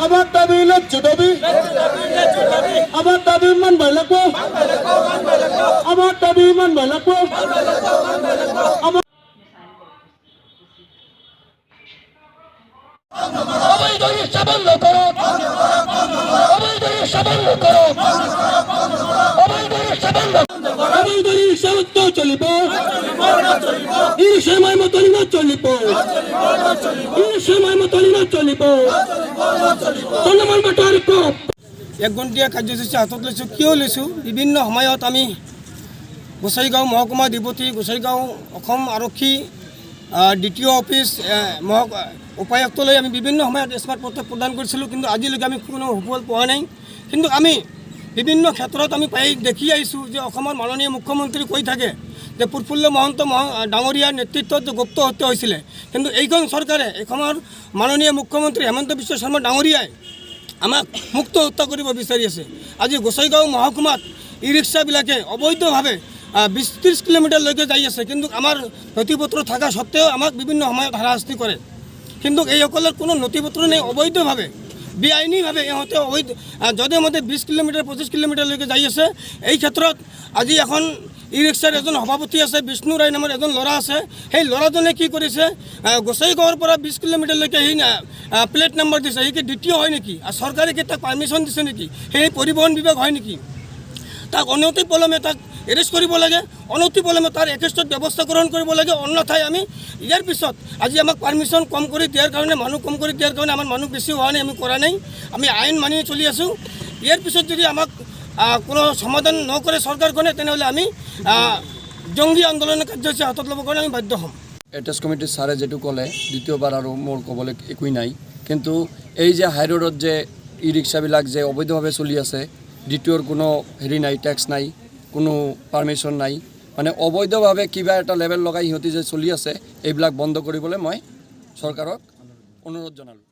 আমার দাবি ন্যায্য দাবি, আমার দাবি মানবাই লাগবো, আমার দাবি মানবাই লাগবো। অবৈধ রিকশা বন্ধ করো, অবৈধ রিকশা বন্ধ করো, অবৈধ রিকশা বন্ধ, অবৈধ রিকশা মুক্ত চলিব, এই সময় মতো না চলিব, এই সময় মতো না চলিব। চলমান বাটার কপ 1 ঘণ্টীয়া কাৰ্যসূচী হাতত লৈছোঁ। কিয় লৈছোঁ? বিভিন্ন সময়ত আমি গোসাইগাঁও মহকুমা ডিপুটি, গোসাইগাঁও অসম আৰক্ষী দ্বিতীয় অফিচ উপায়ুক্তলৈ আমি বিভিন্ন সময়ত স্মাৰক পত্ৰ প্ৰদান কৰিছিলোঁ, কিন্তু আজিলৈকে আমি কোনো সুফল পোৱা নাই। কিন্তু আমি বিভিন্ন ক্ষেত্ৰত আমি দেখি আহিছোঁ যে অসমৰ মাননীয় মুখ্যমন্ত্ৰী কৈ থাকে যে প্ৰফুল্ল মহন্ত ডাঙৰীয়াৰ নেতৃত্বত যে গুপ্ত হত্যা হৈছিলে, কিন্তু এইখন চৰকাৰে অসমৰ মাননীয় মুখ্যমন্ত্ৰী হেমন্ত বিশ্ব শৰ্মা ডাঙৰীয়াই আমাক মুক্ত হত্যা কৰিব বিচাৰি আছে। আজি গোসাইগাঁও মহকুমাত ই ৰিক্সাবিলাকে অবৈধভাৱে 20-30 কিলোমিটাৰলৈকে যাই আছে, কিন্তু আমাৰ নথিপত্ৰ থকা সত্ত্বেও আমাক বিভিন্ন সময়ত হাৰাশাস্তি কৰে। কিন্তু এইসকলৰ কোনো নথিপত্ৰ নাই, অবৈধভাৱে বেআইনীভাৱে ইহঁতে যধে মধে 20 কিলোমিটাৰ 25 কিলোমিটাৰলৈকে যাই আছে। এই ক্ষেত্ৰত আজি এখন ই ৰিক্সাৰ এজন সভাপতি আছে, বিষ্ণু ৰায় নামৰ এজন ল'ৰা আছে। সেই ল'ৰাজনে কি কৰিছে, গোসাইগাঁৱৰ পৰা 20 কিলোমিটাৰলৈকে সি প্লেট নম্বৰ দিছে। সি কি দ্বিতীয় হয় নেকি? আৰু চৰকাৰে কি তাক পাৰ্মিশ্যন দিছে নেকি? সেই পৰিবহণ বিভাগ হয় নেকি? তাক অনতি পলমে তাক এৰেষ্ট কৰিব লাগে, অনতি পলমে তাৰ এগেইনষ্টত ব্যৱস্থা গ্ৰহণ কৰিব লাগে। অন্যথাই আমি ইয়াৰ পিছত আজি আমাক পাৰ্মিশ্যন কম কৰি দিয়াৰ কাৰণে, মানুহ কম কৰি দিয়াৰ কাৰণে আমাৰ মানুহ বেছি হোৱা নাই, আমি কৰা নাই, আমি আইন মানি চলি আছোঁ। ইয়াৰ পিছত যদি আমাক কোনো সমাধান নকৰে চৰকাৰখনে, তেনেহ'লে আমি জংগী আন্দোলনৰ কাৰ্যসূচী হাতত ল'বৰ কাৰণে আমি বাধ্য হ'ম। এটেচ কমিটিৰ ছাৰে যিটো ক'লে, দ্বিতীয়বাৰ আৰু মোৰ ক'বলৈ একোৱেই নাই। কিন্তু এই যে হাই ৰোডত যে ই ৰিক্সাবিলাক যে অবৈধভাৱে চলি আছে, দ্বিতীয়ৰ কোনো হেৰি নাই, টেক্স নাই, কোনো পাৰ্মিশ্যন নাই, মানে অবৈধভাৱে কিবা এটা লেবেল লগাই সিহঁতি যে চলি আছে, এইবিলাক বন্ধ কৰিবলৈ মই চৰকাৰক অনুৰোধ জনালোঁ।